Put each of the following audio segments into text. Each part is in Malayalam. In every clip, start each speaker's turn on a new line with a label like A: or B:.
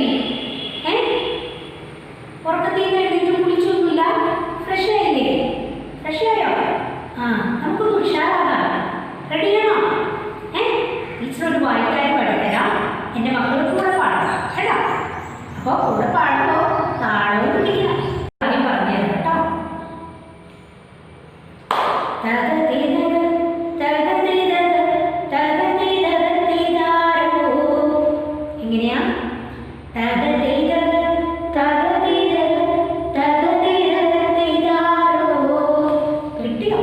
A: പറ്റി? ഉറക്കത്തിൽ നിന്ന് എഴുന്നേറ്റ് കുളിച്ചൊന്നുമില്ല? ഫ്രഷ് ആയില്ലേ? ഫ്രഷ് ആയോ? നമുക്കൊന്ന് ഉഷാറാകാം. റെഡിയാണോ? ടീച്ചർ ഒരു വായിക്കാനും പഠിത്തരാം. എൻ്റെ മക്കൾക്ക് കൂടെ പാടാം കേട്ടോ. അപ്പോൾ കൂടെ പാടുമ്പോൾ താളവും പിടിക്കണം. ആദ്യം പറഞ്ഞു തരാം കേട്ടോ. എങ്ങനെയാ? കിട്ടിയോ?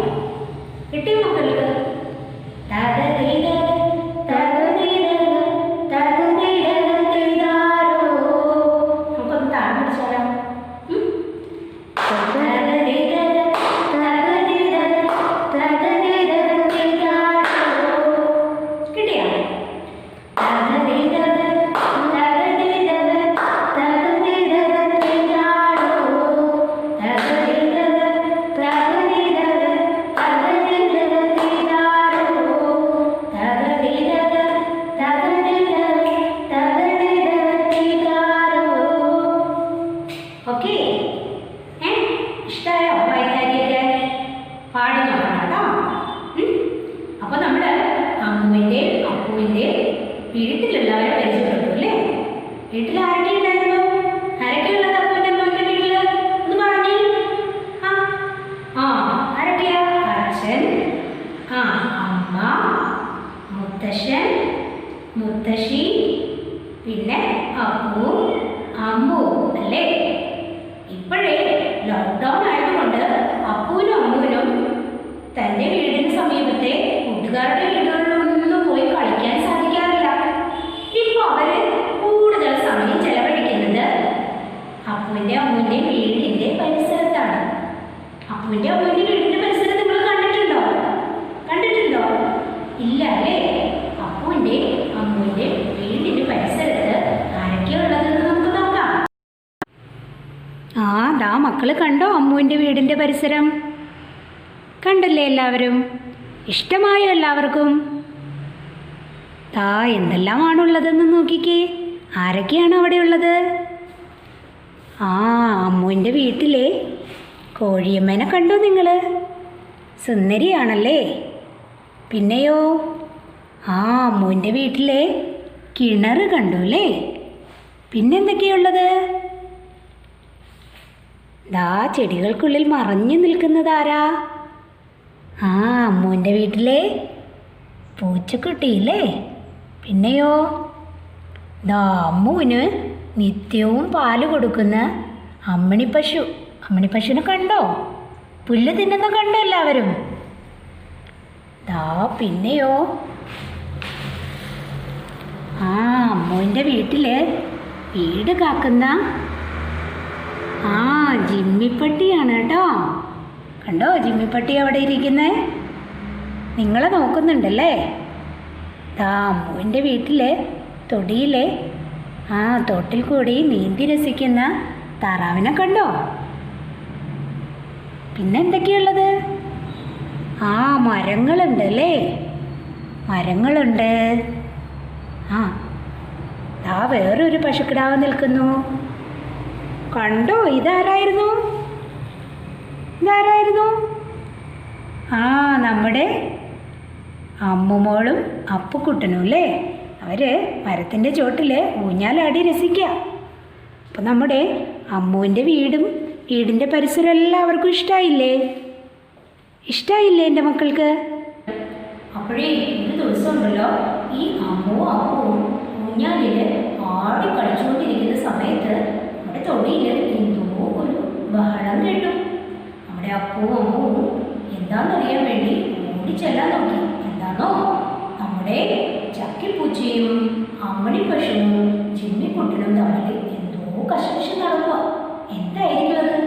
A: കിട്ടിയോ മക്കൾക്ക്? നമുക്കൊന്ന് താഴെ പിടിച്ചാലോ? കിട്ടിയോ? ഓക്കെ, ഇഷ്ടമായോ വൈകാരിയൊക്കെ? പാടി നോക്കണം കേട്ടോ. അപ്പോൾ നമ്മൾ അമ്മുവിൻ്റെയും അപ്പുവിൻ്റെയും വീട്ടിലുള്ളവരെ പരിചയപ്പെട്ടു അല്ലേ? വീട്ടിൽ ആരൊക്കെ ഉണ്ടായിരുന്നു? ആരൊക്കെ ഉള്ളത് അപ്പുവിൻ്റെ അമ്മുവിൻ്റെ വീട്ടിൽ? ഒന്ന് പറഞ്ഞേ. ആരൊക്കെയാ? അച്ഛൻ, അമ്മ, മുത്തശ്ശൻ, മുത്തശ്ശി, പിന്നെ അപ്പു, അമ്മു അല്ലേ? ഇപ്പോഴേ ലോക്ക്ഡൗൺ ആയതുകൊണ്ട് അപ്പുവിനും അമ്മുവിനും തൻ്റെ വീടിന് സമീപത്തെ കൂട്ടുകാരുടെ വീടുകളിലൊന്നും പോയി കളിക്കാൻ സാധിക്കാറില്ല. ഇപ്പോൾ അവർ കൂടുതൽ സമയം ചെലവഴിക്കുന്നത് അപ്പുവിൻ്റെ അമ്മുവിൻ്റെയും വീടിൻ്റെ പരിസരത്താണ്. അപ്പുവിൻ്റെ അമ്മുവിൻ്റെ വീടിൻ്റെ പരിസരം നിങ്ങൾ കണ്ടിട്ടുണ്ടോ? കണ്ടിട്ടുണ്ടോ? ഇല്ല അല്ലേ? അപ്പുവിൻ്റെ അമ്മുവിൻ്റെ വീടിൻ്റെ പരിസരത്ത് ആരൊക്കെയുള്ളതെന്ന് നമുക്ക് നോക്കാം. ദാ മക്കൾ കണ്ടോ അമ്മുവിൻ്റെ വീടിൻ്റെ പരിസരം? കണ്ടല്ലേ എല്ലാവരും? ഇഷ്ടമായോ എല്ലാവർക്കും? എന്തെല്ലാമാണുള്ളതെന്ന് നോക്കിക്കേ. ആരൊക്കെയാണ് അവിടെ ഉള്ളത്? അമ്മുവിൻ്റെ വീട്ടിലെ കോഴിയമ്മേനെ കണ്ടോ നിങ്ങൾ? സുന്ദരിയാണല്ലേ? പിന്നെയോ അമ്മുവിൻ്റെ വീട്ടിലെ കിണർ കണ്ടു അല്ലേ? പിന്നെന്തൊക്കെയുള്ളത്? ചെടികൾക്കുള്ളിൽ മറഞ്ഞു നിൽക്കുന്നതാരാ? അമ്മുവിൻ്റെ വീട്ടിലെ പൂച്ചക്കുട്ടിയില്ലേ? പിന്നെയോ അമ്മുവിന് നിത്യവും പാല് കൊടുക്കുന്ന അമ്മിണിപ്പശു. അമ്മിണിപ്പശുവിനെ കണ്ടോ? പുല്ല് തിന്നുന്ന കണ്ടോ എല്ലാവരും? പിന്നെയോ അമ്മുവിൻ്റെ വീട്ടിൽ വീട് കാക്കുന്ന ജിമ്മിപ്പട്ടിയാണ് കേട്ടോ. കണ്ടോ ജിമ്മിപ്പട്ടി അവിടെ ഇരിക്കുന്നത്? നിങ്ങളെ നോക്കുന്നുണ്ടല്ലേ? അമ്മുവിൻ്റെ വീട്ടിൽ തൊടിയിലെ തോട്ടിൽ കൂടി നീന്തി രസിക്കുന്ന താറാവിനെ കണ്ടോ? പിന്നെ എന്തൊക്കെയുള്ളത്? മരങ്ങളുണ്ട് അല്ലേ? മരങ്ങളുണ്ട്. വേറൊരു പശുക്കിടാവ് നിൽക്കുന്നു. കണ്ടോ? ഇതാരായിരുന്നു? നമ്മുടെ അമ്മുമോളും അപ്പുക്കുട്ടനും അല്ലേ? അവർ മരത്തിൻ്റെ ചോട്ടിൽ ഊഞ്ഞാലാടി രസിക്കുക. അപ്പം നമ്മുടെ അമ്മുവിൻ്റെ വീടിൻ്റെ പരിസരം എല്ലാവർക്കും ഇഷ്ടമായില്ലേ? എൻ്റെ മക്കൾക്ക്? അപ്പോഴേ ഒരു ദിവസം ഉണ്ടല്ലോ, ഈ അമ്മുവും അപ്പുവും ഊഞ്ഞാലിൽ ആടി കളിച്ചുകൊണ്ടിരിക്കുന്ന സമയത്ത് നമ്മുടെ തൊടിയിൽ എന്തോ ഒരു ബഹളം കേട്ടു. നമ്മുടെ അപ്പവും അമ്മുവും എന്താണെന്നറിയാൻ വേണ്ടി ഓടിച്ചെല്ലാൻ നോക്കി. എന്താണോ? നമ്മുടെ ചക്കിപ്പൂച്ചയും അമ്മിണിപ്പശുവും ജിമ്മിക്കുട്ടനും തമ്മിൽ എന്തോ കശപിശ നടക്കുക. എന്തായിരിക്കും അത്?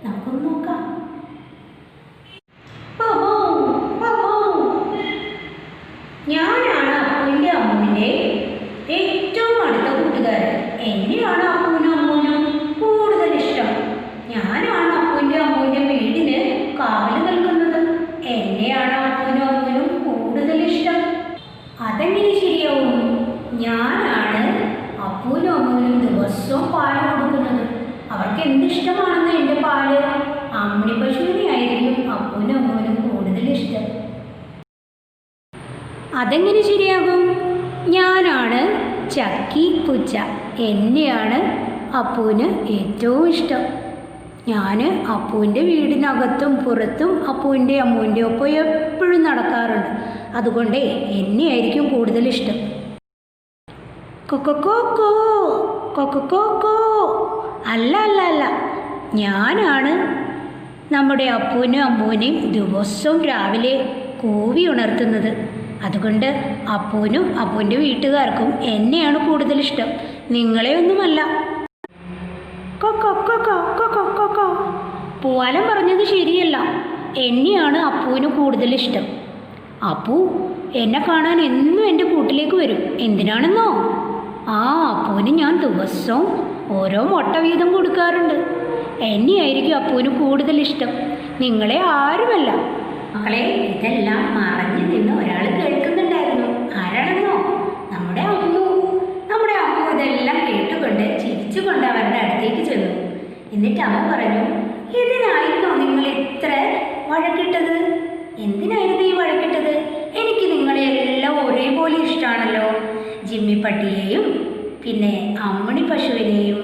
A: നമുക്കൊന്ന് നോക്കാം. ഞാനാണ് അപ്പുവിൻ്റെ അമ്മുവിൻ്റെ ഏറ്റവും അടുത്ത കൂട്ടുകാരൻ. എന്നെയാണ് അപ്പുവിനും അമ്മുവിനും കൂടുതൽ ഇഷ്ടം. ഞാനാണ് അപ്പുവിൻ്റെ അമ്മുവിൻ്റെ വീടിന് കാവൽ നിൽക്കുന്നത്. എന്നെയാണ് അപ്പുവിനും അമ്മുവിനും കൂടുതൽ ഇഷ്ടം. അതെങ്ങനെ ശരിയാവും? ഞാനാണ് അപ്പുവിനും അമ്മൂനും ദിവസവും പാല് കൊടുക്കുന്നത്. അവർക്ക് എന്തിഷ്ടമാണെന്ന് എൻ്റെ പാല്. അമ്മിണി പശുവിനെ ആയിരിക്കും അപ്പൂനും അമ്മൂനും കൂടുതൽ ഇഷ്ടം. അതെങ്ങനെ ശരിയാകും? ഞാനാണ് ചക്കി പൂച്ച. എന്നെയാണ് അപ്പൂന് ഏറ്റവും ഇഷ്ടം. ഞാൻ അപ്പൂൻ്റെ വീടിനകത്തും പുറത്തും അപ്പൂൻ്റെ അമ്മൂൻ്റെ ഒപ്പം എപ്പോഴും നടക്കാറുണ്ട്. അതുകൊണ്ട് എന്നെയായിരിക്കും കൂടുതൽ ഇഷ്ടം. കൊക്കോ കൊക്കോ. അല്ല അല്ല അല്ല, ഞാനാണ് നമ്മുടെ അപ്പൂനും അമ്മൂനെയും ദിവസവും രാവിലെ കൂവി ഉണർത്തുന്നത്. അതുകൊണ്ട് അപ്പൂനും അപ്പൂൻ്റെ വീട്ടുകാർക്കും എന്നെയാണ് കൂടുതൽ ഇഷ്ടം, നിങ്ങളെ ഒന്നുമല്ല. കൊക്കോ കൊക്കോ കൊക്കോ കൊക്കോ. പൂവാലൻ പറഞ്ഞത് ശരിയല്ല. എന്നെയാണ് അപ്പൂന് കൂടുതൽ ഇഷ്ടം. അപ്പു എന്നെ കാണാൻ എന്നും എൻ്റെ കൂട്ടിലേക്ക് വരും. എന്തിനാണെന്നോ? അപ്പൂന് ഞാൻ ദിവസവും ഓരോ മുട്ട വീതം കൊടുക്കാറുണ്ട്. എന്നെയായിരിക്കും അപ്പൂന് കൂടുതൽ ഇഷ്ടം, നിങ്ങളെ ആരുമല്ല. മക്കളെ, ഇതെല്ലാം മറഞ്ഞു നിന്ന് ഒരാൾ കേൾക്കുന്നുണ്ടായിരുന്നു. ആരാണെന്നോ? നമ്മുടെ അമ്മു. നമ്മുടെ അമ്മു ഇതെല്ലാം കേട്ടുകൊണ്ട് ചിരിച്ചുകൊണ്ട് അവരുടെ അടുത്തേക്ക് ചെന്നു. എന്നിട്ട് അമ്മ പറഞ്ഞു, ഇതിനായിരുന്നോ നിങ്ങൾ ഇത്ര വഴക്കിട്ടത്? എന്തിനായിരുന്നു ഈ വഴക്കിട്ടത്? എനിക്ക് നിങ്ങളെ എല്ലാം ഒരേപോലെ ഇഷ്ടമാണല്ലോ. ജിമ്മിപ്പട്ടിയെയും പിന്നെ അമ്മണി പശുവിനെയും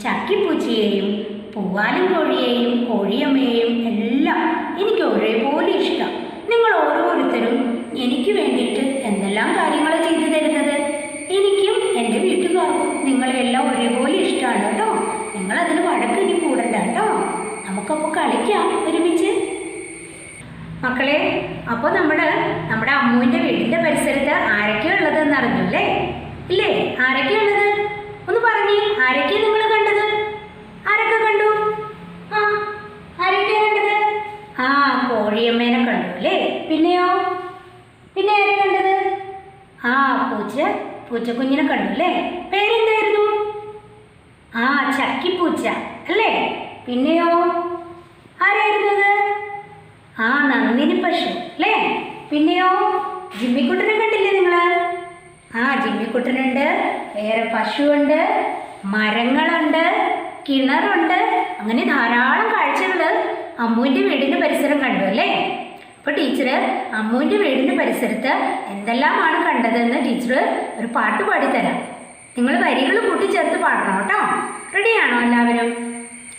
A: ചക്കിപ്പൂച്ചയെയും പൂവാലൻ കോഴിയെയും കോഴിയമ്മയെയും എല്ലാം എനിക്ക് ഒരേപോലെ ഇഷ്ടം. നിങ്ങൾ ഓരോരുത്തരും എനിക്ക് വേണ്ടിയിട്ട് എന്തെല്ലാം കാര്യങ്ങൾ ചെയ്തു തരുന്നത്. എനിക്കും എൻ്റെ വീട്ടുകാർക്കും നിങ്ങളെല്ലാം ഒരേപോലെ ഇഷ്ടമാണ് കേട്ടോ. നിങ്ങളതിന് വഴക്ക് ഇനി കൂടണ്ട കേട്ടോ. നമുക്കപ്പോൾ കളിക്കാം ഒരുമിച്ച്. മക്കളെ, അപ്പോൾ നമ്മുടെ അമ്മുവിൻ്റെ വീടിൻ്റെ പരിസരത്ത് ആരൊക്കെയാണ് ഉള്ളതെന്ന് അറിഞ്ഞല്ലേ? ഇല്ലേ? ആരൊക്കെയുള്ളത് ഒന്ന് പറഞ്ഞേ. ആരൊക്കെയാണ് നിങ്ങൾ കണ്ടത്? ആരൊക്കെ കണ്ടു? ആരൊക്കെയാണ് കണ്ടത്? കോഴിയമ്മേനെ കണ്ടു അല്ലേ? പിന്നെയോ? പിന്നെ ആരെ കണ്ടത്? പൂച്ചക്കുഞ്ഞിനെ കണ്ടു അല്ലേ? പേരെന്തായിരുന്നു? ചക്കിപ്പൂച്ച അല്ലേ? പിന്നെയോ? ആരായിരുന്നു അത്? നന്ദിനി പശു അല്ലേ? പിന്നെയോ? ജിമ്മിക്കുട്ടനെ കണ്ടില്ലേ നിങ്ങള്? ജിമ്മിക്കുട്ടനുണ്ട്, വേറെ പശുവുണ്ട്, മരങ്ങളുണ്ട്, കിണറുണ്ട്, അങ്ങനെ ധാരാളം കാഴ്ചകൾ അമ്മുവിൻ്റെ വീടിൻ്റെ പരിസരം കണ്ടു അല്ലേ? അപ്പോൾ ടീച്ചർ അമ്മുവിൻ്റെ വീടിൻ്റെ പരിസരത്ത് എന്തെല്ലാമാണ് കണ്ടതെന്ന് ടീച്ചർ ഒരു പാട്ട് പാടിത്തരാം. നിങ്ങൾ വരികൾ കൂട്ടിച്ചേർത്ത് പാടണം കേട്ടോ. റെഡിയാണോ എല്ലാവരും?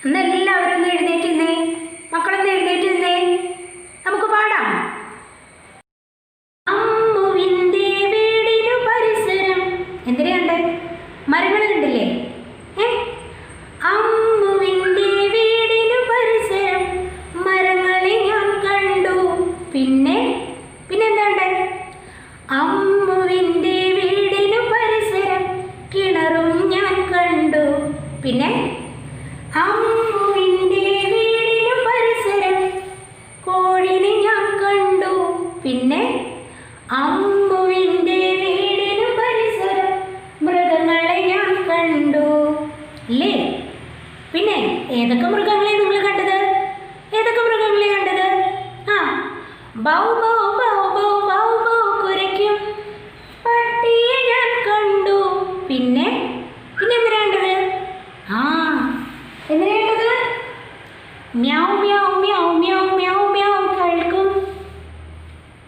A: ഒന്ന് എല്ലാവരും ഒന്ന് എഴുന്നേറ്റിരുന്നേ. മക്കളൊന്ന് എഴുന്നേറ്റിരുന്നേ. നമുക്ക് പാടാം. അമ്മുവിൻ്റെ വീടിനു പരിസരം എന്തിനാണ്ട് മരങ്ങൾ കണ്ടില്ലേ? അമ്മുവിൻ്റെ വീടിനു പരിസരം മരങ്ങളെ ഞാൻ കണ്ടു. പിന്നെ എന്താണ്ട്? അമ്മുവിൻ്റെ വീടിനു പരിസരം കിണറും ഞാൻ കണ്ടു. പിന്നെ അമ്മുവിൻ്റെ വീടിനു പരിസരം കോഴിനെ ഞാൻ കണ്ടു. പിന്നെ അമ്മുവിൻ്റെ വീടിനു പരിസരം മൃഗങ്ങളെ ഞാൻ കണ്ടു അല്ലേ? പിന്നെ ഏതൊക്കെ മൃഗങ്ങളെ നിങ്ങൾ കണ്ടത്? ഏതൊക്കെ മൃഗങ്ങളെ കണ്ടത്? ബൗ ബൗ ബൗ ബൗ ബൗ ബൗ കുരയ്ക്കും പട്ടിയെ ഞാൻ കണ്ടു. പിന്നെ എന്തിനാ കണ്ടത്? എന്തിനാ കണ്ടത്? മ്യാവ് മ്യാവ് മ്യാവ് മ്യാവ് മ്യാവ് മ്യാവ് കേൾക്കും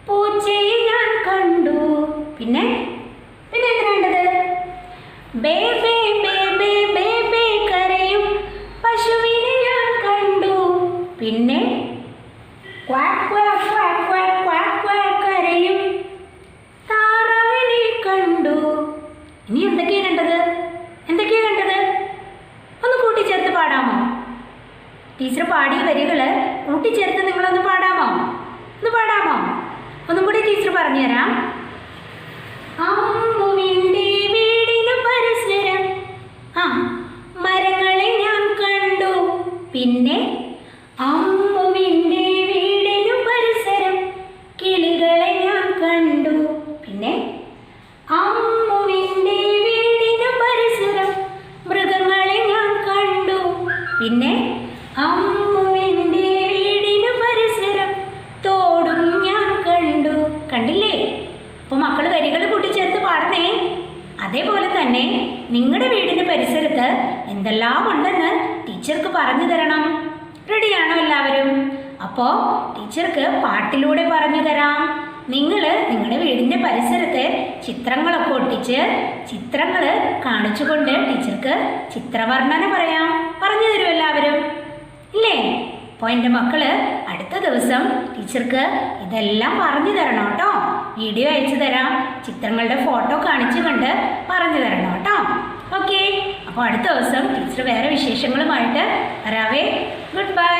A: പൂച്ചയെ ഞാൻ കണ്ടു. പിന്നെ എന്തിനാ കണ്ടത്? Bay bay bay bay bay bay കരയും പശുവിനെ ഞാൻ കണ്ടു. പിന്നെ quack quack quack quack quack quack കരയും താറാവിനെ കണ്ടു. ഇനി എന്തൊക്കെയാണ് കണ്ടത്? ഒന്ന് കൂട്ടിച്ചേർത്ത് പാടാമോ? ടീച്ചർ പാടിയ വരികൾ കൂട്ടിച്ചേർത്ത് നിങ്ങളൊന്ന് പാടാമോ? ഒന്നും കൂടി ടീച്ചർ പറഞ്ഞുതരാം. അമ്മുവിൻ്റെ വീടിനു പരിസരം മരങ്ങളെ ഞാൻ കണ്ടു. പിന്നെ അമ്മുവിൻ്റെ വീടിനു പരിസരം കിളികളെ ഞാൻ കണ്ടു. പിന്നെ അമ്മുവിൻ്റെ വീടിനു പരിസരം മൃഗങ്ങളെ ഞാൻ കണ്ടു. പിന്നെ അമ്മുവിൻ്റെ വീടിനു പരിസരം തോടും ഞാൻ കണ്ടു. കണ്ടില്ലേ? അപ്പോൾ മക്കൾ വരികൾ കൂട്ടിച്ചേർത്ത് പാടണേ. അതേപോലെ തന്നെ നിങ്ങളുടെ വീടിന് പരിസരത്ത് എന്തെല്ലാം ഉണ്ടെന്ന് ടീച്ചർക്ക് പറഞ്ഞു തരണം. റെഡിയാണോ എല്ലാവരും? അപ്പോൾ ടീച്ചർക്ക് പാട്ടിലൂടെ പറഞ്ഞു തരാം. നിങ്ങൾ നിങ്ങളുടെ വീടിൻ്റെ പരിസരത്ത് ചിത്രങ്ങളൊക്കെ ഒട്ടിച്ച് ചിത്രങ്ങൾ കാണിച്ചുകൊണ്ട് ടീച്ചർക്ക് ചിത്രവർണ്ണന പറയാം. പറഞ്ഞു തരും എല്ലാവരും ഇല്ലേ? അപ്പോൾ എൻ്റെ മക്കള് അടുത്ത ദിവസം ടീച്ചർക്ക് ഇതെല്ലാം പറഞ്ഞു തരണം കേട്ടോ. വീഡിയോ അയച്ചു തരാം. ചിത്രങ്ങളുടെ ഫോട്ടോ കാണിച്ചുകൊണ്ട് പറഞ്ഞു തരണം കേട്ടോ. ഓക്കെ, അപ്പോൾ അടുത്ത ദിവസം ടീച്ചർ വേറെ വിശേഷങ്ങളുമായിട്ട് വരാവേ. Good bye.